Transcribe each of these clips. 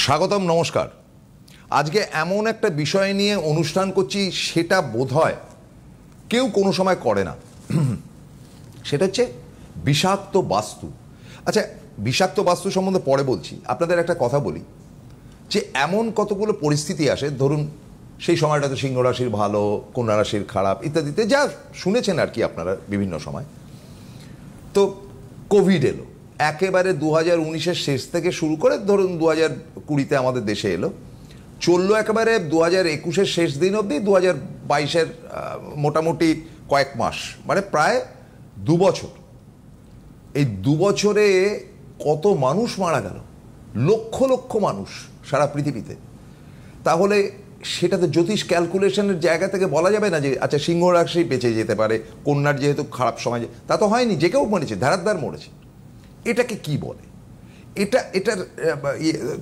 স্বাগতম, নমস্কার। আজকে এমন একটা বিষয় নিয়ে অনুষ্ঠান করছি, সেটা বোধহয় কেউ কোনো সময় করে না। সেটা হচ্ছে বিষাক্ত বাস্তু। আচ্ছা, বিষাক্ত বাস্তু সম্বন্ধে পরে বলছি। আপনাদের একটা কথা বলি যে এমন কতগুলো পরিস্থিতি আসে, ধরুন সেই সময়টাতে সিংহ রাশির ভালো, কন্যা রাশির খারাপ, ইত্যাদিতে যা শুনেছেন আর কি আপনারা বিভিন্ন সময়। তো কোভিড এলো একেবারে 2019-এর শেষ থেকে শুরু করে ধরুন 2020-তে আমাদের দেশে এলো, চললো একেবারে 2021-এর শেষ দিন অবধি 2022-এর মোটামুটি কয়েক মাস, মানে প্রায় 2 বছর। এই 2 বছরে কত মানুষ মারা গেল, লক্ষ লক্ষ মানুষ সারা পৃথিবীতে। তাহলে সেটাতে জ্যোতিষ ক্যালকুলেশনের জায়গা থেকে বলা যাবে না যে আচ্ছা সিংহ রাশি বেঁচে যেতে পারে, কন্যার যেহেতু খারাপ সময়, তা তো হয়নি, যে কেউ মরেছে, ধারাদ্বার মরেছে। এটাকে কি বলে? এটার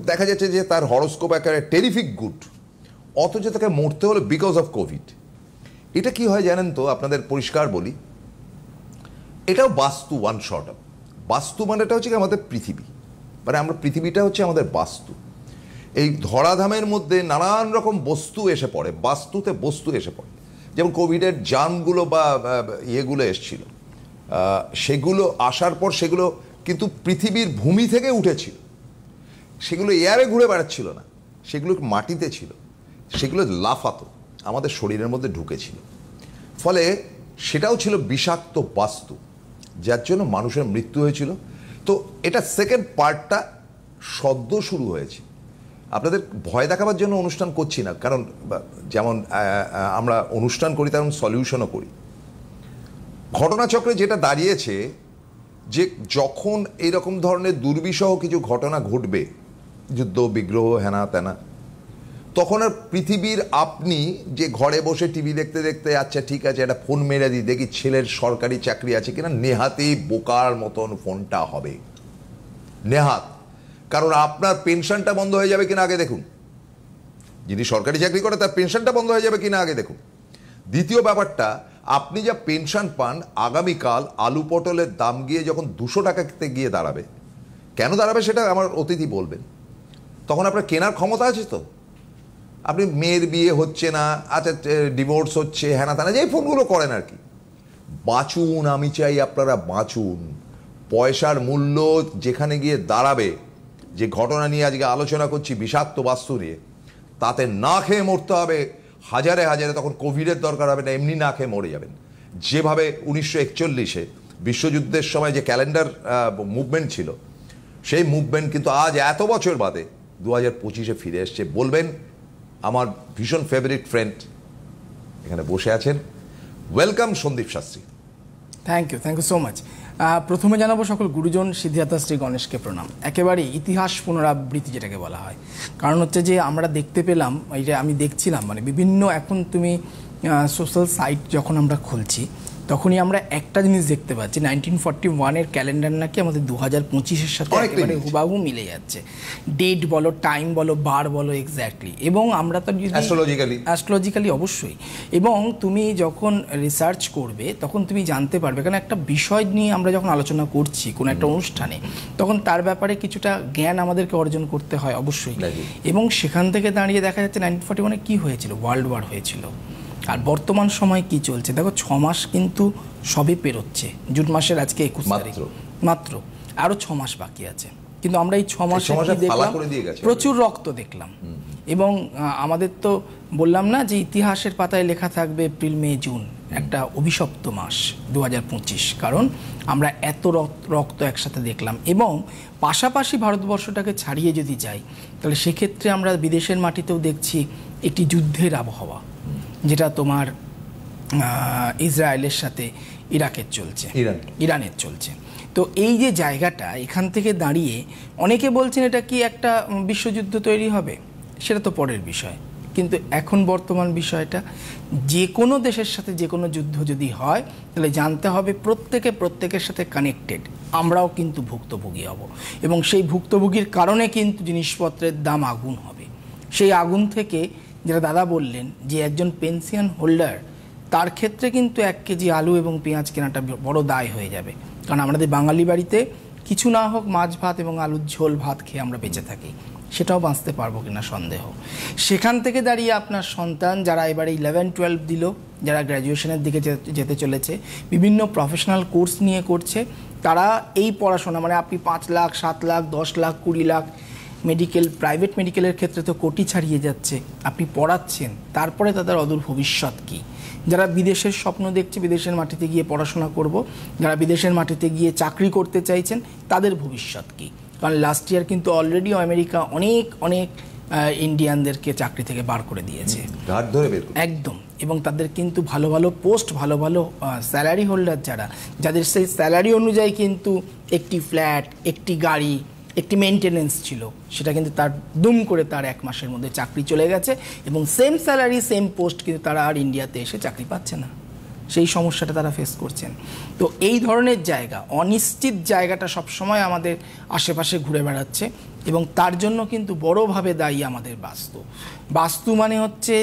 দেখা যাচ্ছে যে তার হরোস্কোপ একেবারে টেরিফিক গুড, অথচ তাকে মরতে হলো বিকজ অফ কোভিড। এটা কি হয় জানেন তো? আপনাদের পরিষ্কার বলি, এটাও বাস্তু ওয়ান শর্ট আপ। বাস্তু মানেটা হচ্ছে কি আমাদের পৃথিবী, মানে আমরা পৃথিবীটা হচ্ছে আমাদের বাস্তু। এই ধরাধামের মধ্যে নানান রকম বস্তু এসে পড়ে, বাস্তুতে বস্তু এসে পড়ে। যেমন কোভিডের জার্মগুলো বা ইয়েগুলো এসছিল, সেগুলো আসার পর সেগুলো কিন্তু পৃথিবীর ভূমি থেকে উঠেছিল, সেগুলো এয়ারে ঘুরে বেড়াচ্ছিল না, সেগুলো মাটিতে ছিল, সেগুলো লাফাতো, আমাদের শরীরের মধ্যে ঢুকেছিল। ফলে সেটাও ছিল বিষাক্ত বাস্তু, যার জন্য মানুষের মৃত্যু হয়েছিল। তো এটা সেকেন্ড পার্টটা সদ্য শুরু হয়েছে। আপনাদের ভয় দেখাবার জন্য অনুষ্ঠান করছি না, কারণ যেমন আমরা অনুষ্ঠান করি তেমন সলিউশনও করি। ঘটনাচক্রে যেটা দাঁড়িয়েছে যে যখন এইরকম ধরনের দুর্বিষহ কিছু ঘটনা ঘটবে, যুদ্ধ বিগ্রহ হেনা তেনা, তখন আর পৃথিবীর আপনি যে ঘরে বসে টিভি দেখতে দেখতে আচ্ছা ঠিক আছে একটা ফোন মেরে দিই দেখি ছেলের সরকারি চাকরি আছে কিনা, নেহাতেই বোকার মতন ফোনটা হবে, নেহাত। কারণ আপনার পেনশনটা বন্ধ হয়ে যাবে কিনা আগে দেখুন। যিনি সরকারি চাকরি করে তার পেনশনটা বন্ধ হয়ে যাবে কিনা আগে দেখুন। দ্বিতীয় ব্যাপারটা, আপনি যা পেনশন পান, আগামীকাল আলু পটলের দাম গিয়ে যখন 200 টাকাতে গিয়ে দাঁড়াবে, কেন দাঁড়াবে সেটা আমার অতিথি বলবেন, তখন আপনার কেনার ক্ষমতা আছে তো? আপনি মেয়ের বিয়ে হচ্ছে না, আচ্ছা ডিভোর্স হচ্ছে, হ্যানা তানা, যে ফোনগুলো করেন আর কি। বাঁচুন, আমি চাই আপনারা বাঁচুন। পয়সার মূল্য যেখানে গিয়ে দাঁড়াবে, যে ঘটনা নিয়ে আজকে আলোচনা করছি বিষাক্ত বাস্তু নিয়ে, তাতে না খেয়ে মরতে হবে হাজারে হাজারে। তখন কোভিডের দরকার হবে না, এমনি না খেয়ে মরে যাবেন। যেভাবে 1941-এ বিশ্বযুদ্ধের সময় যে ক্যালেন্ডার মুভমেন্ট ছিল, সেই মুভমেন্ট কিন্তু আজ এত বছর বাদে 2025-এ ফিরে এসছে। বলবেন আমার ভীষণ ফেভারিট ফ্রেন্ড এখানে বসে আছেন, welcome Sandeep Shastri. Thank you so much. প্রথমে জানাবো সকল গুরুজন সিদ্ধার্থ শ্রী গণেশকে প্রণাম। একেবারে ইতিহাস পুনরাবৃত্তি যেটাকে বলা হয়, কারণ হচ্ছে যে আমরা দেখতে পেলাম, এটা আমি দেখছিলাম, মানে বিভিন্ন এখন তুমি সোশ্যাল সাইট যখন আমরা খুলছি তখনই আমরা একটা জিনিস দেখতে পাচ্ছি, 1941-এর ক্যালেন্ডার নাকি আমাদের 2025-এর সাথে একেবারে হুবাহু মিলে যাচ্ছে। ডেট বলো, টাইম বলো, বার বলো, এক্স্যাক্টলি। এবং আমরা তো অ্যাস্ট্রোলজিক্যালি অবশ্যই, এবং তুমি যখন রিসার্চ করবে তখন তুমি জানতে পারবে, কারণ একটা বিষয় নিয়ে আমরা যখন আলোচনা করছি কোনো একটা অনুষ্ঠানে, তখন তার ব্যাপারে কিছুটা জ্ঞান আমাদেরকে অর্জন করতে হয় অবশ্যই। এবং সেখান থেকে দাঁড়িয়ে দেখা যাচ্ছে 1941-এ কী হয়েছিল, ওয়ার্ল্ড ওয়ার হয়েছিল। আর বর্তমান সময় কি চলছে দেখো, 6 মাস কিন্তু সবই পেরোচ্ছে। জুন মাসের আজকে 21 তারিখ মাত্র, আরও 6 মাস বাকি আছে। কিন্তু আমরা এই 6 মাসে দেখলাম প্রচুর রক্ত দেখলাম। এবং আমাদের তো বললাম না যে ইতিহাসের পাতায় লেখা থাকবে এপ্রিল মে জুন একটা অভিশপ্ত মাস 2025, কারণ আমরা এত রক্ত একসাথে দেখলাম। এবং পাশাপাশি ভারতবর্ষটাকে ছাড়িয়ে যদি যাই, তাহলে সেক্ষেত্রে আমরা বিদেশের মাটিতেও দেখছি একটি যুদ্ধের আবহাওয়া, যেটা তোমার ইসরায়েলের সাথে ইরানের চলছে। তো এই যে জায়গাটা, এখান থেকে দাঁড়িয়ে অনেকে বলছেন এটা কি একটা বিশ্বযুদ্ধ তৈরি হবে, সেটা তো পরের বিষয়। কিন্তু এখন বর্তমান বিষয়টা, যে কোনো দেশের সাথে যে কোনো যুদ্ধ যদি হয়, তাহলে জানতে হবে প্রত্যেকের সাথে কানেক্টেড। আমরাও কিন্তু ভুক্তভোগী হব, এবং সেই ভুক্তভোগীর কারণে কিন্তু জিনিসপত্রের দাম আগুন হবে। সেই আগুন থেকে, যেটা দাদা বললেন, যে একজন পেনশন হোল্ডার, তার ক্ষেত্রে কিন্তু 1 কেজি আলু এবং পেঁয়াজ কেনাটা বড় দায় হয়ে যাবে। কারণ আমাদের বাঙালি বাড়িতে কিছু না হোক মাছ ভাত এবং আলুর ঝোল ভাত খেয়ে আমরা বেঁচে থাকি। সেটাও বাঁচতে পারবো কিনা সন্দেহ। সেখান থেকে দাঁড়িয়ে আপনার সন্তান যারা এবারে 11-12 দিল, যারা গ্র্যাজুয়েশনের দিকে যেতে চলেছে, বিভিন্ন প্রফেশনাল কোর্স নিয়ে করছে, তারা এই পড়াশোনা মানে আপনি 5 লাখ 7 লাখ 10 লাখ 20 লাখ মেডিকেল, প্রাইভেট মেডিকেলের ক্ষেত্রে তো কোটি ছাড়িয়ে যাচ্ছে, আপনি পড়াচ্ছেন, তারপরে তাদের অদূর ভবিষ্যৎ কী? যারা বিদেশের স্বপ্ন দেখছে, বিদেশের মাটিতে গিয়ে পড়াশোনা করব, যারা বিদেশের মাটিতে গিয়ে চাকরি করতে চাইছেন, তাদের ভবিষ্যৎ কী? কারণ লাস্ট ইয়ার কিন্তু অলরেডি আমেরিকা অনেক অনেক ইন্ডিয়ানদেরকে চাকরি থেকে বার করে দিয়েছে, একদম। এবং তাদের কিন্তু ভালো ভালো পোস্ট, ভালো ভালো স্যালারি হোল্ডার যাদের সেই স্যালারি অনুযায়ী কিন্তু একটি ফ্ল্যাট, একটি গাড়ি, একটি মেনটেনেন্স ছিল, সেটা কিন্তু তার দুম করে তার 1 মাসের মধ্যে চাকরি চলে গেছে, এবং সেম স্যালারি সেম পোস্ট কিন্তু তারা আর ইন্ডিয়াতে এসে চাকরি পাচ্ছে না, সেই সমস্যাটা তারা ফেস করছেন। তো এই ধরনের জায়গা, অনিশ্চিত জায়গাটা সবসময় আমাদের আশেপাশে ঘুরে বেড়াচ্ছে, এবং তার জন্য কিন্তু বড়োভাবে দায়ী আমাদের বাস্তু। বাস্তু মানে হচ্ছে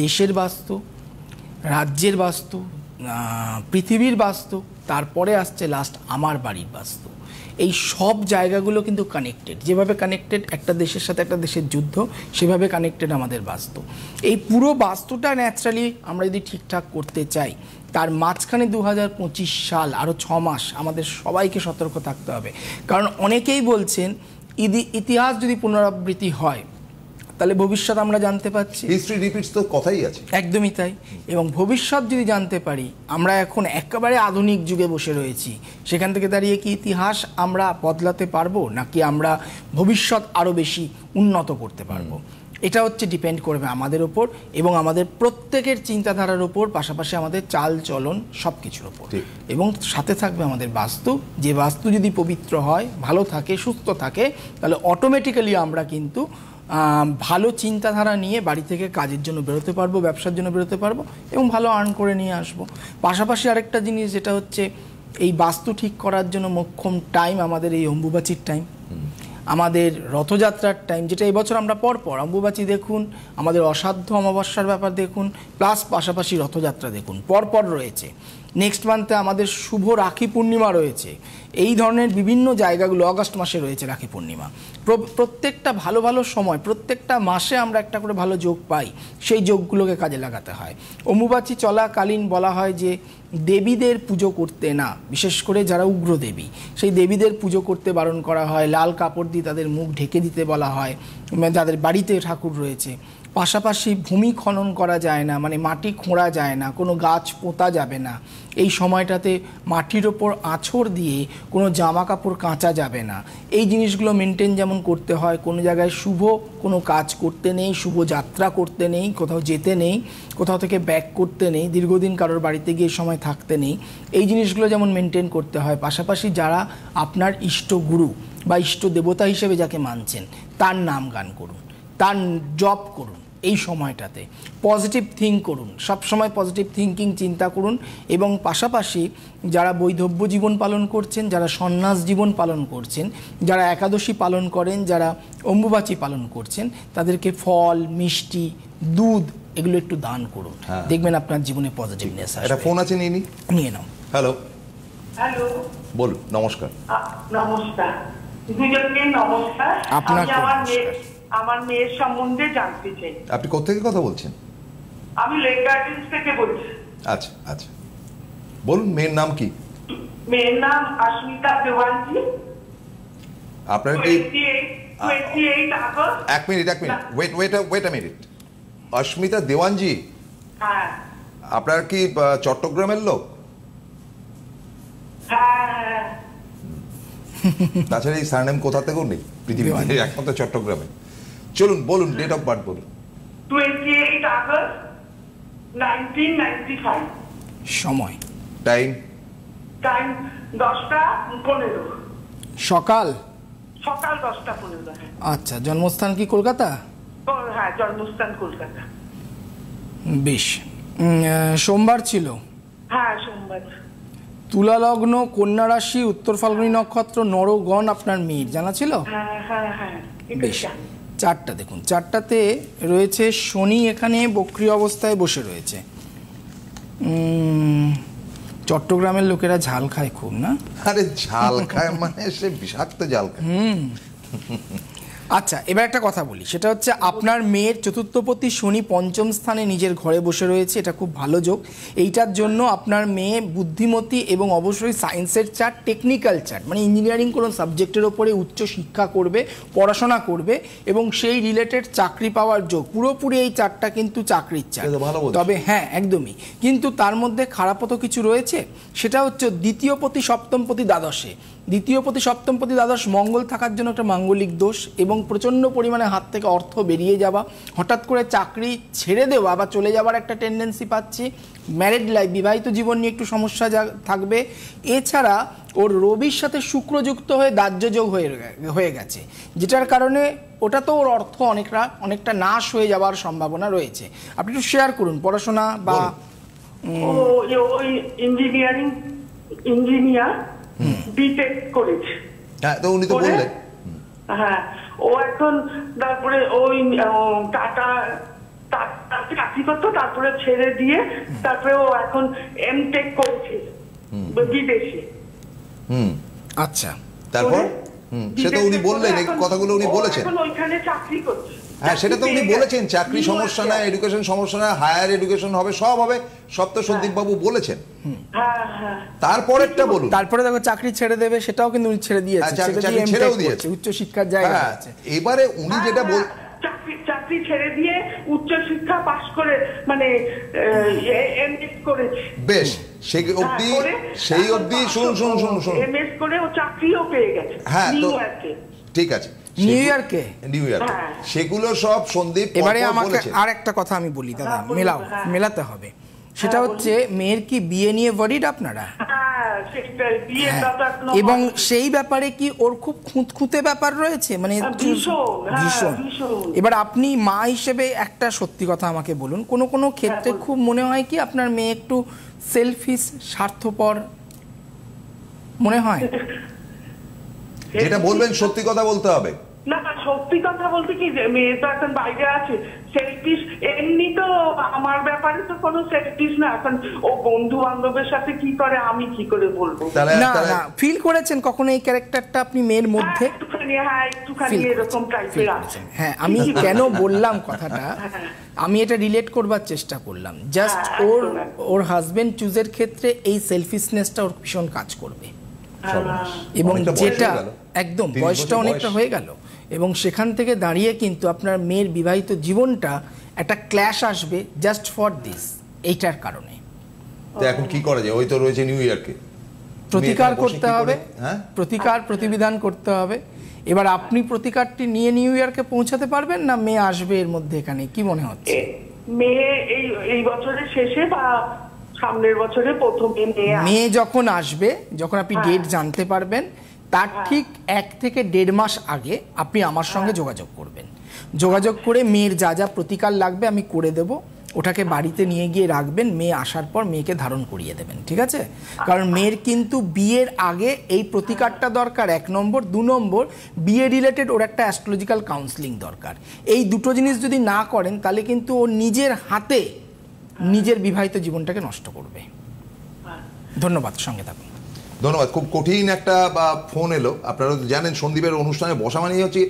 দেশের বাস্তু, রাজ্যের বাস্তু, পৃথিবীর বাস্তু, তারপরে আসছে লাস্ট আমার বাড়ির বাস্তু। এই সব জায়গাগুলো কিন্তু কানেক্টেড, যেভাবে কানেক্টেড একটা দেশের সাথে একটা দেশের যুদ্ধ, সেভাবে কানেক্টেড আমাদের বাস্তু। এই পুরো বাস্তুটা ন্যাচারালি আমরা যদি ঠিকঠাক করতে চাই, তার মাঝখানে 2025 সাল, আরও 6 মাস আমাদের সবাইকে সতর্ক থাকতে হবে। কারণ অনেকেই বলছেন ইতিহাস যদি পুনরাবৃত্তি হয় তাহলে ভবিষ্যৎ আমরা জানতে পারছি, হিস্ট্রি রিপিটস তো কথাই আছে, একদমই তাই। এবং ভবিষ্যৎ যদি জানতে পারি, আমরা এখন একেবারে আধুনিক যুগে বসে রয়েছি, সেখান থেকে দাঁড়িয়ে কি ইতিহাস আমরা বদলাতে পারবো, নাকি আমরা ভবিষ্যৎ আরও বেশি উন্নত করতে পারবো? এটা হচ্ছে ডিপেন্ড করবে আমাদের ওপর, এবং আমাদের প্রত্যেকের চিন্তাধারার ওপর, পাশাপাশি আমাদের চাল চলন সব কিছুর ওপর, এবং সাথে থাকবে আমাদের বাস্তু। যে বাস্তু যদি পবিত্র হয়, ভালো থাকে, সুস্থ থাকে, তাহলে অটোমেটিক্যালি আমরা কিন্তু ভালো চিন্তাধারা নিয়ে বাড়ি থেকে কাজের জন্য বেরোতে পারবো, ব্যবসার জন্য বেরোতে পারবো, এবং ভালো আর্ন করে নিয়ে আসবো। পাশাপাশি আরেকটা জিনিস যেটা হচ্ছে, এই বাস্তু ঠিক করার জন্য মোক্ষম টাইম আমাদের এই অম্বুবাচীর টাইম, আমাদের রথযাত্রার টাইম, যেটা এবছর আমরা পরপর অম্বুবাচী দেখুন, আমাদের অসাধ্য অমাবস্যার ব্যাপার দেখুন, প্লাস পাশাপাশি রথযাত্রা দেখুন, পরপর রয়েছে। নেক্সট মান্থে আমাদের শুভ রাখি পূর্ণিমা রয়েছে। এই ধরনের বিভিন্ন জায়গাগুলো, আগস্ট মাসে রয়েছে রাখি পূর্ণিমা। প্রত্যেকটা ভালো ভালো সময়, প্রত্যেকটা মাসে আমরা একটা করে ভালো যোগ পাই, সেই যোগগুলোকে কাজে লাগাতে হয়। অম্বুবাচী চলাকালীন বলা হয় যে দেবীদের পুজো করতে না, বিশেষ করে যারা উগ্র দেবী, সেই দেবীদের পুজো করতে বারণ করা হয়, লাল কাপড় দিয়ে তাদের মুখ ঢেকে দিতে বলা হয়, যাদের বাড়িতে ঠাকুর রয়েছে। পাশাপাশি ভূমি খনন করা যায় না, মানে মাটি খোঁড়া যায় না, কোনো গাছ পোঁতা যাবে না। এই সময়টাতে মাটির ওপর আঁচড় দিয়ে কোনো জামা কাপড় কাঁচা যাবে না। এই জিনিসগুলো মেনটেন যেমন করতে হয়, কোনো জায়গায় শুভ কোনো কাজ করতে নেই, শুভ যাত্রা করতে নেই, কোথাও যেতে নেই, কোথাও থেকে ব্যাক করতে নেই, দীর্ঘদিন কারোর বাড়িতে গিয়ে সময় থাকতে নেই, এই জিনিসগুলো যেমন মেনটেন করতে হয়। পাশাপাশি যারা আপনার ইষ্ট গুরু বা ইষ্ট দেবতা হিসেবে যাকে মানছেন, তার নাম গান করুন, তার জপ করুন, এই সময়টাতে পজিটিভ থিঙ্ক করুন, সবসময় পজিটিভ থিঙ্কিং চিন্তা করুন। এবং পাশাপাশি যারা বৈধব্য জীবন পালন করছেন, যারা সন্ন্যাস জীবন পালন করছেন, যারা একাদশী পালন করেন, যারা অম্বুবাচী পালন করছেন, তাদেরকে ফল, মিষ্টি, দুধ এগুলো একটু দান করুন, দেখবেন আপনার জীবনে পজিটিভনেস আসবে। এটা ফোন আছে, নিয়ে নাও। হ্যালো, হ্যালো, বলুন। নমস্কার। নমস্কার, দুজনকে নমস্কার। আপনাকে আমার মেয়ের সম্বন্ধে জানতে চাই। আপনি কোথা থেকে কথা বলছেন? আমি লেক গার্ডেন্স থেকে বলছি। আচ্ছা আচ্ছা, বলুন। মেয়ের নাম কি? মেয়ের নাম অস্মিতা দেওয়ানজি। আপনার কি 28 আগস্ট। এক মিনিট, ওয়েট আ মিনিট। অস্মিতা দেওয়ানজি, হ্যাঁ। আপনার কি চট্টগ্রামের লোক? হ্যাঁ। তাছাড়া এই সারনেম কোথা থেকেও নেই পৃথিবীতে, একমাত্র চট্টগ্রামে। চলুন, বলুন, ডেট অফ বার্থ বলুন। 28 আগস্ট 1995। সময়, টাইম 10:15। সকাল 10:15। আচ্ছা, জন্মস্থান কি কলকাতা? হ্যাঁ, জন্মস্থান কলকাতা। বেশ। সোমবার ছিল? হ্যাঁ, সোমবার। তুলা লগ্ন, কন্যা রাশি, উত্তর ফাল্গুনী নক্ষত্র, নরগণ আপনার মেয়ের জানা ছিল? বেশ। চারটা দেখুন, চারটাতে রয়েছে শনি, এখানে বক্রী অবস্থায় বসে রয়েছে। চট্টগ্রামের লোকেরা ঝাল খায় খুব, না? আরে ঝাল খায় মানে সে বিষাক্ত ঝাল খায়। আচ্ছা, এবার একটা কথা বলি, সেটা হচ্ছে আপনার মেয়ের চতুর্থপতি শনি পঞ্চম স্থানে নিজের ঘরে বসে রয়েছে, এটা খুব ভালো যোগ। এইটার জন্য আপনার মেয়ে বুদ্ধিমতী এবং অবশ্যই সায়েন্সের চার্ট, টেকনিক্যাল চার্ট, মানে ইঞ্জিনিয়ারিং কোনো সাবজেক্টের ওপরে উচ্চ শিক্ষা করবে, পড়াশোনা করবে এবং সেই রিলেটেড চাকরি পাওয়ার যোগ। পুরোপুরি এই চার্টটা কিন্তু চাকরির চার্ট। তবে হ্যাঁ, একদমই, কিন্তু তার মধ্যে খারাপও তো কিছু রয়েছে। সেটা হচ্ছে দ্বিতীয়পতি সপ্তমপতি দ্বাদশে, দ্বিতীয়পতি সপ্তমপতি দ্বাদশ মঙ্গল থাকার জন্য একটা মাঙ্গলিক দোষ এবং প্রচণ্ড পরিমাণে হাত থেকে অর্থ বেরিয়ে যাওয়া, হঠাৎ করে চাকরি ছেড়ে দেওয়া বা চলে যাওয়ার একটা টেন্ডেন্সি পাচ্ছি। ম্যারিড লাইফ, বিবাহিত জীবন নিয়ে একটু সমস্যা থাকবে। এছাড়া ওর রবির সাথে শুক্রযুক্ত হয়ে দাহ্যযোগ হয়ে গেছে, যেটার কারণে ওটা তো ওর অর্থ অনেকটা নাশ হয়ে যাওয়ার সম্ভাবনা রয়েছে। আপনি একটু শেয়ার করুন পড়াশোনা বা ওই ইঞ্জিনিয়ার বিটেক করেছে। হ্যাঁ, তো উনি তো বললেন। হ্যাঁ, ও এখন তারপরে ওই টাটা চাকরি করতো, তারপরে ছেড়ে দিয়ে তারপরে ও এখন এমটেক করছে বিদেশে। আচ্ছা, তারপর সেটা উনি বললেন, এই কথাগুলো উনি বলেছেন। এখন ওইখানে চাকরি করছে। হ্যাঁ, সেটা তো উনি বলেছেন, চাকরি সমস্যা না, এডুকেশন সমস্যা না, হায়ার এডুকেশন হবে, সব হবে, সব তো সন্দীপ বাবু বলেছেন। তারপরেরটা বলুন। তারপরে দেখো চাকরি ছেড়ে দেবে, সেটাও কিন্তু উনি ছেড়ে দিয়েছে, ছেড়েও দিয়েছে, উচ্চ শিক্ষার জায়গা আছে। এবারে উনি যেটা চাকরি ছেড়ে দিয়ে উচ্চ শিক্ষা পাশ করে মানে এমএস করেছে। বেশ, সেই অবধি শুনুন এমএস করে ও চাকরিও পেয়ে গেছে। হ্যাঁ, তো ঠিক আছে, নিউ ইয়র্কে সেগুলো সব সন্দীপ। এবারে আমাকে আর একটা কথা আমি বলি দাদা, মেলাতে হবে। সেটা হচ্ছে মেয়ের কি বিয়ে নিয়ে ওয়ারিড আপনারা? এবং সেই ব্যাপারে কি ওর খুব খুঁতখুঁতে ব্যাপার রয়েছে, মানে ভীষণ। এবার আপনি মা হিসেবে একটা সত্যি কথা আমাকে বলুন, কোনো ক্ষেত্রে খুব মনে হয় কি আপনার মেয়ে একটু সেলফিশ, স্বার্থপর মনে হয়? যেটা বলবেন সত্যি কথা বলতে হবে। না, সত্যি কথা বলতে কি, মেয়ে তো এখন বাইরে আছে, সেলফিশ এমনি তো আমার ব্যাপারে তো কোনো সেলফিশ না। এখন ও বন্ধু বান্ধবের সাথে কি করে আমি কি করে বলবো? না, ফিল করেছেন কখনো এই ক্যারেক্টারটা আপনি মেয়ের মধ্যে? একটুখানি এরকম টাইপের আছে। হ্যাঁ, আমি কেন বললাম কথাটা, আমি এটা রিলেট করবার চেষ্টা করলাম। জাস্ট ওর হাজবেন্ড চুজের ক্ষেত্রে এই সেলফিশনেসটা ওর ভীষণ কাজ করবে, এবং যেটা একদম বয়সটা অনেকটা হয়ে গেল, এবং সেখান থেকে দাঁড়িয়ে কিন্তু আপনার মেয়ের বিবাহিত জীবনটা একটা ক্ল্যাশ আসবে জাস্ট ফর দিস, এইটার কারণে। তো এখন কি করা যায়? ওই তো রয়েছে নিউ ইয়র্কে, প্রতিকার করতে হবে, প্রতিবিধান করতে হবে। এবার আপনি প্রতিকারটি নিয়ে নিউ ইয়র্কে পৌঁছাতে পারবেন না মেয়ে আসবে এর মধ্যে? এখানে কি মনে হচ্ছে? মেয়ে এই বছরের শেষে বা সামনের বছরে প্রথমে মেয়ে যখন আসবে, যখন আপনি ডেট জানতে পারবেন, তার ঠিক 1 থেকে 1.5 মাস আগে আপনি আমার সঙ্গে যোগাযোগ করবেন। যোগাযোগ করে মেয়ের যা যা প্রতিকার লাগবে আমি করে দেব, ওটাকে বাড়িতে নিয়ে গিয়ে রাখবেন। মেয়ে আসার পর মেয়েকে ধারণ করিয়ে দেবেন, ঠিক আছে? কারণ মেয়ের কিন্তু বিয়ের আগে এই প্রতিকারটা দরকার 1 নম্বর। 2 নম্বর, বিয়ে রিলেটেড ওর একটা অ্যাস্ট্রোলজিক্যাল কাউন্সিলিং দরকার। এই দুটো জিনিস যদি না করেন তাহলে কিন্তু ও নিজের হাতে নিজের বিবাহিত জীবনটাকে নষ্ট করবে। ধন্যবাদ, সঙ্গে থাকুন। ধন্যবাদ। খুব কঠিন একটা ফোন এলো। আপনারা জানেন সন্দীপের অনুষ্ঠানে বসা মানে হচ্ছে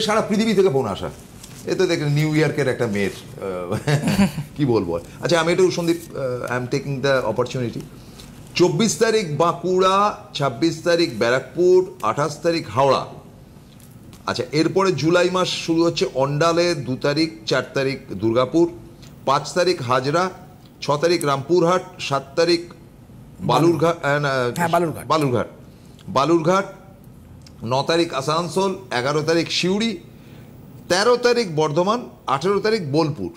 সারা পৃথিবী থেকে ফোন আসা। এ তো দেখেন নিউ ইয়র্কের একটা মেয়ের কি বলবো। আচ্ছা, আমি একটু Sandeep, I am taking the opportunity. 24 তারিখ বাঁকুড়া, 26 তারিখ ব্যারাকপুর, 28 তারিখ হাওড়া। আচ্ছা, এরপরে জুলাই মাস শুরু হচ্ছে অন্ডালে, 2 তারিখ, 4 তারিখ দুর্গাপুর, 5 তারিখ হাজরা, 6 তারিখ রামপুরহাট, 7 তারিখ বালুরঘাট, 9 তারিখ আসানসোল, 11 তারিখ সিউড়ি, 13 তারিখ বর্ধমান, 18 তারিখ বোলপুর।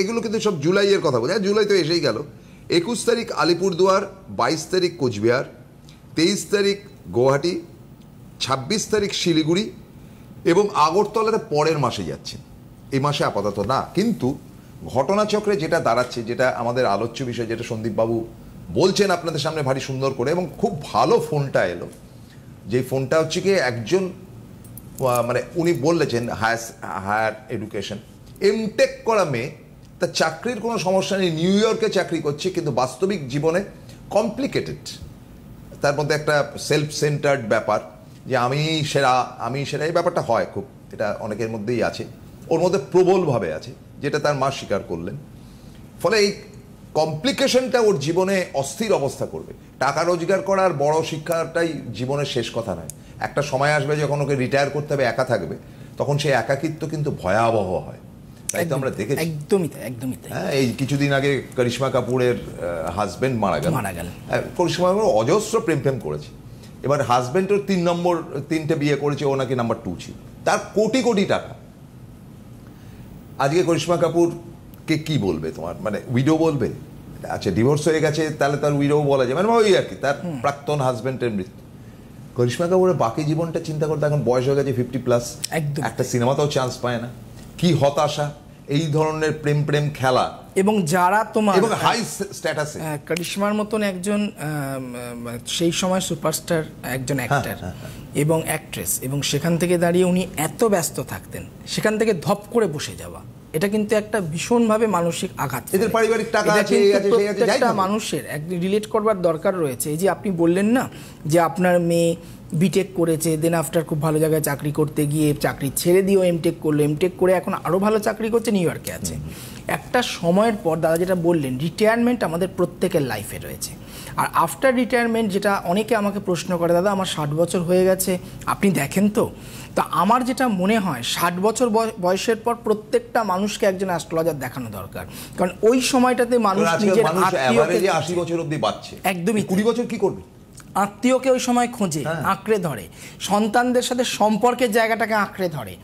এগুলো কিন্তু সব জুলাইয়ের কথা বলছি। জুলাই তো এসেই গেল। 21 তারিখ আলিপুরদুয়ার, 22 তারিখ কোচবিহার, 23 তারিখ গুয়াহাটি, 26 তারিখ শিলিগুড়ি এবং আগরতলাতে পরের মাসে যাচ্ছেন। এই মাসে আপাতত না, কিন্তু ঘটনাচক্রে যেটা দাঁড়াচ্ছে, যেটা আমাদের আলোচ্য বিষয়, যেটা সন্দীপবাবু বলছেন আপনাদের সামনে ভারী সুন্দর করে, এবং খুব ভালো ফোনটা এলো। যে ফোনটা হচ্ছে কি, একজন মানে উনি বলেছেন হায়ার এডুকেশন, এমটেক করা মেয়ে, তার চাকরির কোনো সমস্যা নেই, নিউ ইয়র্কে চাকরি করছে, কিন্তু বাস্তবিক জীবনে কমপ্লিকেটেড। তার মধ্যে একটা সেলফ সেন্টার্ড ব্যাপার, যে আমি সেরা এই ব্যাপারটা হয় খুব এটা অনেকের মধ্যেই আছে, ওর মধ্যে প্রবলভাবে আছে, যেটা তার মা স্বীকার করলেন। ফলে এই কমপ্লিকেশনটা ওর জীবনে অস্থির অবস্থা করবে। টাকা রোজগার করার বড় শিক্ষাটাই জীবনের শেষ কথা নয়। একটা সময় আসবে যখন ওকে রিটায়ার করতে হবে, একা থাকবে, তখন সেই একাকিত্ব কিন্তু ভয়াবহ হয়। তাই তো আমরা দেখেছি। একদমই তাই, একদমই তাই। হ্যাঁ, এই কিছুদিন আগে করিশ্মা কাপুরের হাজবেন্ড মারা গেল। করিশ্মা কাপুর অজস্র প্রেম করেছে, এবার হাজবেন্ডের 3 বিয়ে করেছে, ও নাকি নাম্বার 2 ছিল, তার কোটি কোটি টাকা। আজকে করিশ্মা কাপুরকে কি বলবে তোমার, মানে উইডো বলবে? আচ্ছা, ডিভোর্স হয়ে গেছে, তাহলে তার উইডো বলা যায়, মানে ওই আর কি, তার প্রাক্তন হাজবেন্ডের মৃত্যু। করিশ্মা কাপুরের বাকি জীবনটা চিন্তা করতে এখন বয়স হয়ে গেছে 50+, একটা সিনেমাতেও চান্স পায় না, কি হতাশা। এই ধরনের প্রেম খেলা, এবং যারা তোমার এবং হাই স্ট্যাটাসে, করিশ্মার মতন একজন সেই সময় সুপারস্টার একজন অ্যাক্টর এবং অ্যাক্ট্রেস, এবং সেখান থেকে দাঁড়িয়ে উনি এত ব্যস্ত থাকতেন, সেখান থেকে ধপ করে বসে যাওয়া, এটা কিন্তু একটা ভীষণভাবে মানসিক আঘাত। এদের পারিবারিক টাকা আছে, প্রত্যেকটা মানুষের রিলেট করবার দরকার রয়েছে। এই যে আপনি বললেন না যে আপনার মেয়ে বিটেক করেছে, দেন আফটার খুব ভালো জায়গায় চাকরি করতে গিয়ে চাকরি ছেড়ে দিয়েও এমটেক করলো, এমটেক করে এখন আরও ভালো চাকরি করছে, নিউ ইয়র্কে আছে। একটা সময়ের পর দাদা যেটা বললেন, রিটায়ারমেন্ট আমাদের প্রত্যেকের লাইফে রয়েছে। আর আফটার রিটায়ারমেন্ট, যেটা অনেকে আমাকে প্রশ্ন করে, দাদা আমার 60 বছর হয়ে গেছে, আপনি দেখেন তো। তা আমার যেটা মনে হয়, 60 বছর বয়সের পর প্রত্যেকটা মানুষকে একজন অ্যাস্ট্রোলজার দেখানো দরকার, কারণ ওই সময়টাতে মানুষ নিজের আত্মীয়কে 80 বছর অবধি বাঁচছে, একদমই 20 বছর কি করবে, আত্মীয়কে ওই সময় খোঁজে, আঁকড়ে ধরে, সন্তানদের সাথে সম্পর্কের জায়গাটাকে আঁকড়ে ধরে।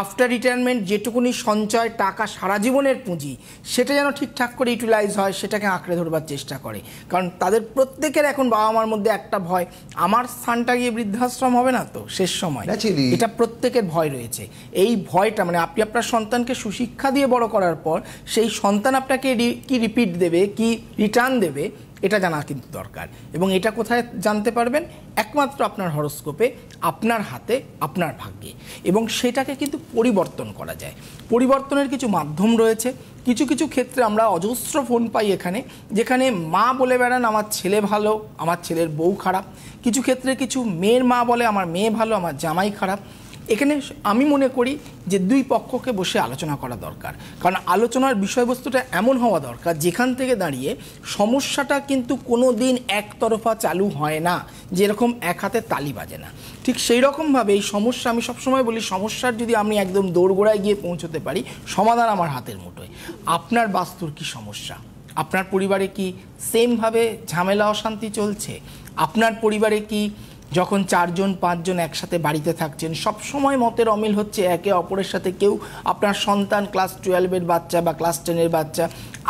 আফটার রিটায়ারমেন্ট যেটুকুনি সঞ্চয় টাকা, সারা জীবনের পুঁজি, সেটা যেন ঠিকঠাক করে ইউটিলাইজ হয়, সেটাকে আঁকড়ে ধরবার চেষ্টা করে। কারণ তাদের প্রত্যেকের এখন বাবা মার মধ্যে একটা ভয়, আমার স্থানটা গিয়ে বৃদ্ধাশ্রম হবে না তো শেষ সময়, এটা প্রত্যেকের ভয় রয়েছে। এই ভয়টা, মানে আপনি আপনার সন্তানকে সুশিক্ষা দিয়ে বড় করার পর সেই সন্তান আপনাকে কি রিপিট দেবে, কি রিটার্ন দেবে, এটা জানা কিন্তু দরকার। এবং এটা কোথায় জানতে পারবেন? একমাত্র আপনার হরোস্কোপে, আপনার হাতে, আপনার ভাগ্যে। এবং সেটাকে কিন্তু পরিবর্তন করা যায়। পরিবর্তনের কিছু মাধ্যম রয়েছে। কিছু কিছু ক্ষেত্রে আমরা অজস্র ফোন পাই এখানে, যেখানে মা বলে বেড়ান আমার ছেলে ভালো, আমার ছেলের বউ খারাপ। কিছু ক্ষেত্রে কিছু মেয়ের মা বলে আমার মেয়ে ভালো, আমার জামাই খারাপ। এখানে আমি মনে করি যে দুই পক্ষকে বসে আলোচনা করা দরকার, কারণ আলোচনার বিষয়বস্তুটা এমন হওয়া দরকার যেখান থেকে দাঁড়িয়ে সমস্যাটা কিন্তু কোনো দিন একতরফা চালু হয় না, যেরকম এক হাতে তালি বাজে না। ঠিক সেই রকমভাবে এই সমস্যা, আমি সবসময় বলি, সমস্যার যদি আমি একদম দোরগোড়ায় গিয়ে পৌঁছতে পারি, সমাধান আমার হাতের মুঠোয়। আপনার বাস্তুর কি সমস্যা? আপনার পরিবারে কি সেমভাবে ঝামেলা অশান্তি চলছে? আপনার পরিবারে কি যখন 4জন 5জন একসাথে বাড়িতে থাকছেন, সবসময় মতের অমিল হচ্ছে একে অপরের সাথে? কেউ, আপনার সন্তান ক্লাস 12-এর বাচ্চা বা ক্লাস 10-এর বাচ্চা,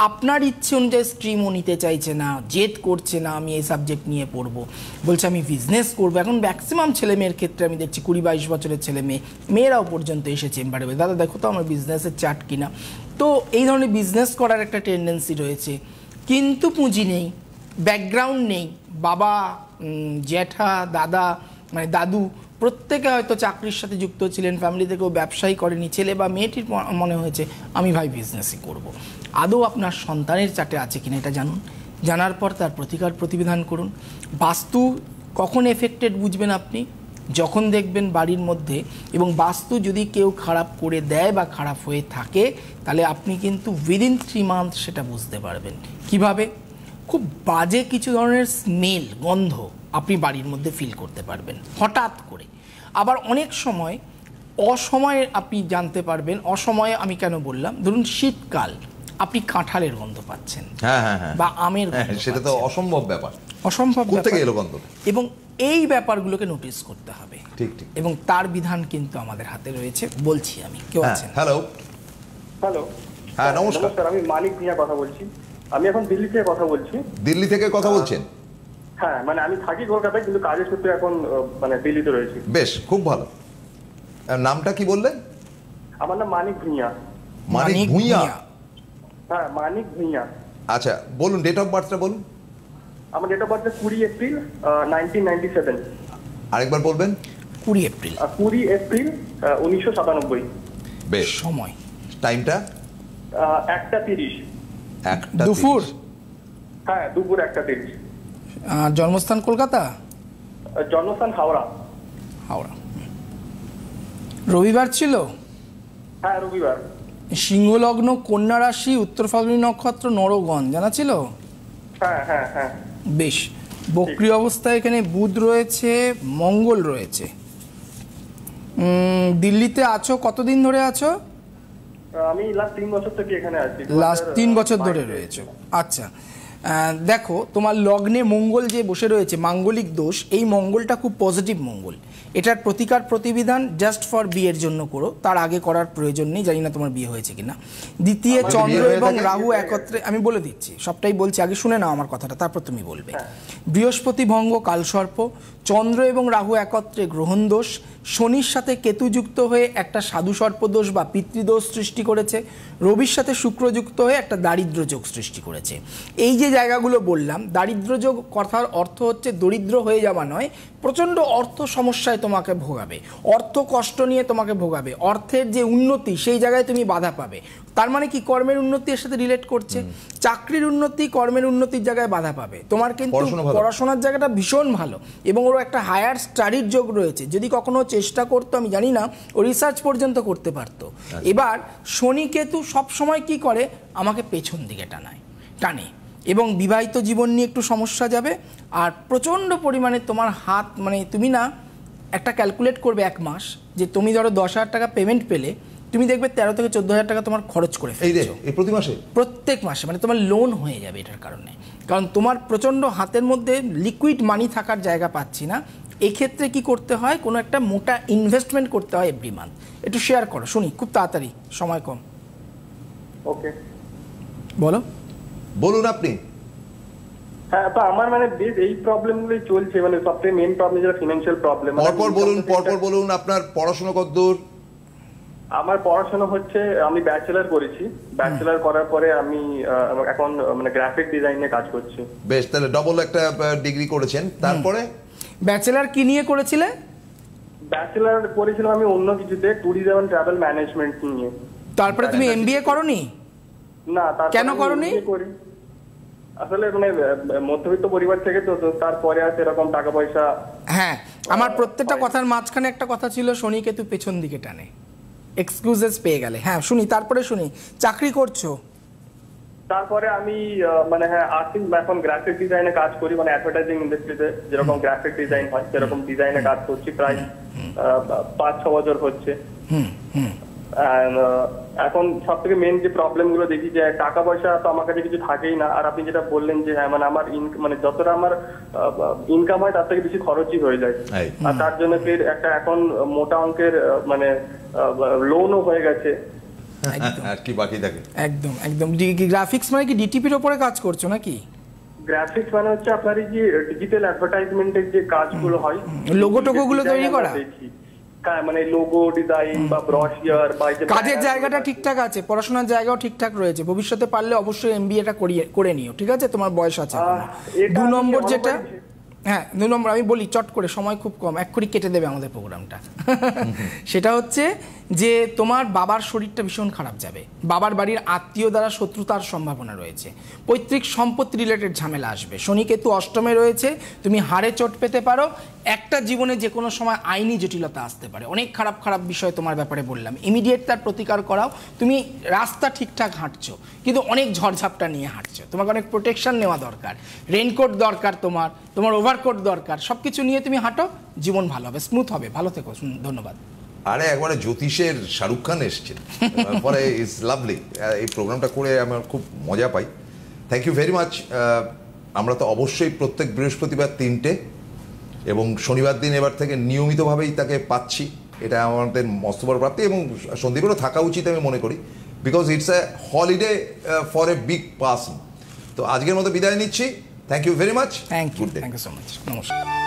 আপনার ইচ্ছে অনুযায়ী স্ট্রিমও নিতে চাইছে না, জেদ করছে না আমি এই সাবজেক্ট নিয়ে পড়বো, বলছে আমি বিজনেস করবো। এখন ম্যাক্সিমাম ছেলে মেয়ের ক্ষেত্রে আমি দেখছি 20-22 বছরের ছেলে মেয়েরাও পর্যন্ত এসে চেম্বারে, দাদা দেখো তো আমার বিজনেসের চার্ট কিনা। তো এই ধরনের বিজনেস করার একটা টেন্ডেন্সি রয়েছে, কিন্তু পুঁজি নেই, ব্যাকগ্রাউন্ড নেই। বাবা, জ্যাঠা, দাদা, মানে দাদু প্রত্যেকে হয়তো চাকরির সাথে যুক্ত ছিলেন, ফ্যামিলিতে কেউ ব্যবসায়ী করেনি, ছেলে বা মেয়েটির মনে হয়েছে আমি ভাই বিজনেসই করব। আদৌ আপনার সন্তানের চাটে আছে কিনা এটা জানুন, জানার পর তার প্রতিবিধান করুন। বাস্তু কখন এফেক্টেড বুঝবেন আপনি? যখন দেখবেন বাড়ির মধ্যে, এবং বাস্তু যদি কেউ খারাপ করে দেয় বা খারাপ হয়ে থাকে, তাহলে আপনি কিন্তু উইদিন 3 মান্থ সেটা বুঝতে পারবেন। কিভাবে? খুব বাজে কিছু ধরনের স্মেল, গন্ধ আপনি বাড়ির মধ্যে ফিল করতে পারবেন হঠাৎ করে। আবার অনেক সময় অসময়ে আপনি জানতে পারবেন। অসময়ে আমি কেন বললাম, ধরুন শীতকাল, আপনি কাঁঠালের গন্ধ পাচ্ছেন, বা আমের গন্ধ, সেটা তো অসম্ভব ব্যাপার, অসম্ভব কোথা থেকে এলো গন্ধ? এবং এই ব্যাপারগুলোকে নোটিস করতে হবে। ঠিক ঠিক। এবং তার বিধান কিন্তু আমাদের হাতে রয়েছে। বলছি আমি, কেউ আছেন? হ্যালো হ্যালো, হ্যাঁ নমস্কার, আমি মানিক ভূঁইয়া কথা বলছি। আমি এখন দিল্লি থেকে কথা বলছি। দিল্লি থেকে কথা বলছেন? হ্যাঁ, মানে আমি থাকি কলকাতায়, কিন্তু কাজের সূত্রে এখন মানে দিল্লিতে রয়েছি। বেশ, খুব ভালো। নামটা কি বললেন? আমার নাম মানিক ভূঁইয়া। মানিক ভূঁইয়া? হ্যাঁ, মানিক ভূঁইয়া। আচ্ছা, বলুন ডেট অফ বার্থটা বলুন। আমার ডেট অফ বার্থ 20 এপ্রিল 1997। আরেকবার বলবেন। 20 এপ্রিল 1997। বেশ। সময়, টাইমটা? 1:30। দুপুর? হ্যাঁ, দুপুর 1:30। জন্মস্থান কলকাতা? জন্মস্থান হাওড়া। হাওড়া। রবিবার ছিল? হ্যাঁ রবিবার। সিংহলগ্ন, কন্যা রাশি, উত্তর ফাল্গুনী নক্ষত্র, নরগণ, জানা ছিল? হ্যাঁ হ্যাঁ হ্যাঁ। বেশ। বক্রী অবস্থায় এখানে বুধ রয়েছে, মঙ্গল রয়েছে। দিল্লিতে আছো, কতদিন ধরে আছো? আমি লাস্ট 3 বছর থেকে এখানে আছি। লাস্ট 3 বছর ধরে রয়েছে, আচ্ছা। দেখো, তোমার লগ্নে মঙ্গল যে বসে রয়েছে, মাঙ্গলিক দোষ, এই মঙ্গলটা খুব পজিটিভ মঙ্গল। এটার প্রতিকার প্রতিবিধান জাস্ট ফর বিয়ের জন্য করো, তার আগে করার প্রয়োজন নেই। জানি না তোমার বিয়ে হয়েছে কিনা। দ্বিতীয়, চন্দ্র এবং রাহু একত্রে, আমি বলে দিচ্ছি, সবটাই বলছি, আগে শুনে নাও আমার কথাটা, তারপর তুমি বলবে। বৃহস্পতি ভঙ্গ, কালসর্প, চন্দ্র এবং রাহু একত্রে গ্রহণ দোষ, শনির সাথে কেতু যুক্ত হয়ে একটা সাধু সর্পদোষ বা পিতৃদোষ সৃষ্টি করেছে, রবির সাথে শুক্র যুক্ত হয়ে একটা দারিদ্র যোগ সৃষ্টি করেছে। এই যে জায়গাগুলো বললাম, দারিদ্র যোগ কথার অর্থ হচ্ছে দরিদ্র হয়ে যাওয়া নয়, প্রচণ্ড অর্থ সমস্যায় তোমাকে ভোগাবে, অর্থ কষ্ট নিয়ে তোমাকে ভোগাবে, অর্থের যে উন্নতি সেই জায়গায় তুমি বাধা পাবে। তার মানে কি, কর্মের উন্নতি এর সাথে রিলেট করছে। চাকরির উন্নতি, কর্মের উন্নতির জায়গায় বাধা পাবে। তোমার কিন্তু পড়াশোনার জায়গাটা ভীষণ ভালো এবং ওর একটা হায়ার স্টাডির যোগ রয়েছে। যদি কখনো চেষ্টা করতো, আমি জানি না, ও রিসার্চ পর্যন্ত করতে পারতো। এবার শনি কেতু সবসময় কি করে, আমাকে পেছন দিকে টানে এবং বিবাহিত জীবন নিয়ে একটু সমস্যা যাবে। আর প্রচণ্ড পরিমাণে তোমার হাত, মানে তুমি না একটা ক্যালকুলেট করবে 1 মাস, যে তুমি ধরো 10,000 টাকা পেমেন্ট পেলে, তুমি দেখবে 13 থেকে 14,000 টাকা তোমার খরচ করে ফেলছো প্রতি মাসে, প্রত্যেক মাসে। মানে তোমার লোন হয়ে যাবে এটার কারণে, কারণ তোমার প্রচণ্ড হাতের মধ্যে লিকুইড মানি থাকার জায়গা পাচ্ছি না। এক্ষেত্রে কি করতে হয়, কোনো একটা মোটা ইনভেস্টমেন্ট করতে হয় এভরি মান্থ। একটু শেয়ার করো শুনি, খুব তাড়াতাড়ি, সময় কম। ওকে, বলুন আপনি। হ্যাঁ, তো আমার মানে এই প্রবলেমগুলোই চলছে, মানে সবথেকে মেইন প্রবলেম যেটা ফিনান্সিয়াল প্রবলেম। পরপর বলুন আপনার পড়াশোনা কতদূর? আমার পড়াশোনা হচ্ছে, আমি ব্যাচেলার করেছি। ব্যাচেলার করার পরে আমি এখন মানে গ্রাফিক ডিজাইনে কাজ করছি। বেশ, তাহলে ডবল একটা ডিগ্রি করেছেন। তারপরে ব্যাচেলার কি নিয়ে করেছিলে? ব্যাচেলার করেছিলাম আমি অন্য কিছুতে, ট্যুরিজম এন্ড ট্রাভেল ম্যানেজমেন্ট নিয়ে। তারপরে তুমি এমবিএ করোনি? না, কেন করোনি? আসলে মানে মধ্যবিত্ত পরিবার থেকে, তো তারপরে আর এরকম টাকা পয়সা। হ্যাঁ, আমার প্রত্যেকটা কথার মাঝখানে একটা কথা ছিল, শনি কেতু পেছন দিকে টানে, এক্সকিউজেস পেয়ে গেলে। হ্যাঁ শুনি, তারপরে শুনি। চাকরি করছো? তারপরে আমি মানে হ্যাঁ আর্টিস্ট, এখন গ্রাফিক ডিজাইনে কাজ করি, মানে অ্যাডভার্টাইজিং ইন্ডাস্ট্রিতে যেরকম গ্রাফিক ডিজাইন হয় সেরকম ডিজাইনে কাজ করছি প্রায় 5-6 বছর হচ্ছে। এখন সব থেকে মেন যে প্রবলেম গুলো দেখি, যে টাকা পয়সা তো আমার কাছে কিছু থাকেই না। আর আপনি যেটা বললেন যে হ্যাঁ, মানে আমার মানে যতটা আমার ইনকাম হয় তার থেকে বেশি খরচই হয়ে যায়। আর তার জন্য ফের একটা এখন মোটা অঙ্কের মানে লোনও হয়ে গেছে। কি বাকি থাকে? একদম একদম। গ্রাফিক্স মানে কি ডিটিপির উপরে কাজ করছো নাকি? গ্রাফিক্স মানে হচ্ছে আপনার এই যে ডিজিটাল অ্যাডভার্টাইজমেন্টের যে কাজগুলো হয়, লোগো টোগো গুলো তৈরি করা, মানে লোগো ডিজাইন বা ব্রশিয়ার বা কাজের জায়গাটা ঠিকঠাক আছে, পড়াশোনার জায়গাও ঠিকঠাক রয়েছে। ভবিষ্যতে পারলে অবশ্যই এমবিএটা করে নিও, ঠিক আছে? তোমার বয়স আছে। 2 নম্বর যেটা, হ্যাঁ 2 নম্বর আমি বলি চট করে, সময় খুব কম, এক্ষুনি কেটে দেবে আমাদের প্রোগ্রামটা। সেটা হচ্ছে যে তোমার বাবার শরীরটা ভীষণ খারাপ যাবে, বাবার বাড়ির আত্মীয় দ্বারা শত্রুতার সম্ভাবনা রয়েছে, পৈতৃক সম্পত্তি রিলেটেড ঝামেলা আসবে। শনি কেতু অষ্টমে রয়েছে, তুমি হাড়ে চোট পেতে পারো, একটা জীবনে যে কোনো সময় আইনি জটিলতা আসতে পারে। অনেক খারাপ খারাপ বিষয় তোমার ব্যাপারে বললাম, ইমিডিয়েট তার প্রতিকার করাও। তুমি রাস্তা ঠিকঠাক হাঁটছো কিন্তু অনেক ঝড়ঝাপটা নিয়ে হাঁটছো, তোমাকে অনেক প্রোটেকশন নেওয়া দরকার, রেইনকোট দরকার, তোমার ওভারকোট দরকার। সব কিছু নিয়ে তুমি হাঁটো, জীবন ভালো হবে, স্মুথ হবে। ভালো থেকো, ধন্যবাদ। আরে একবারে জ্যোতিষের শাহরুখ খান এসছেন, পরে ইটস লাভলি। এই প্রোগ্রামটা করে আমার খুব মজা পাই। Thank you very much. আমরা তো অবশ্যই প্রত্যেক বৃহস্পতিবার 3টে এবং শনিবার দিন এবার থেকে নিয়মিতভাবেই তাকে পাচ্ছি। এটা আমাদের মস্ত বড় প্রাপ্তি এবং সন্দীপেরও থাকা উচিত আমি মনে করি, because it's a holiday for a big person. তো আজকের মতো বিদায় নিচ্ছি। Thank you very much. Thank you so much. নমস্কার।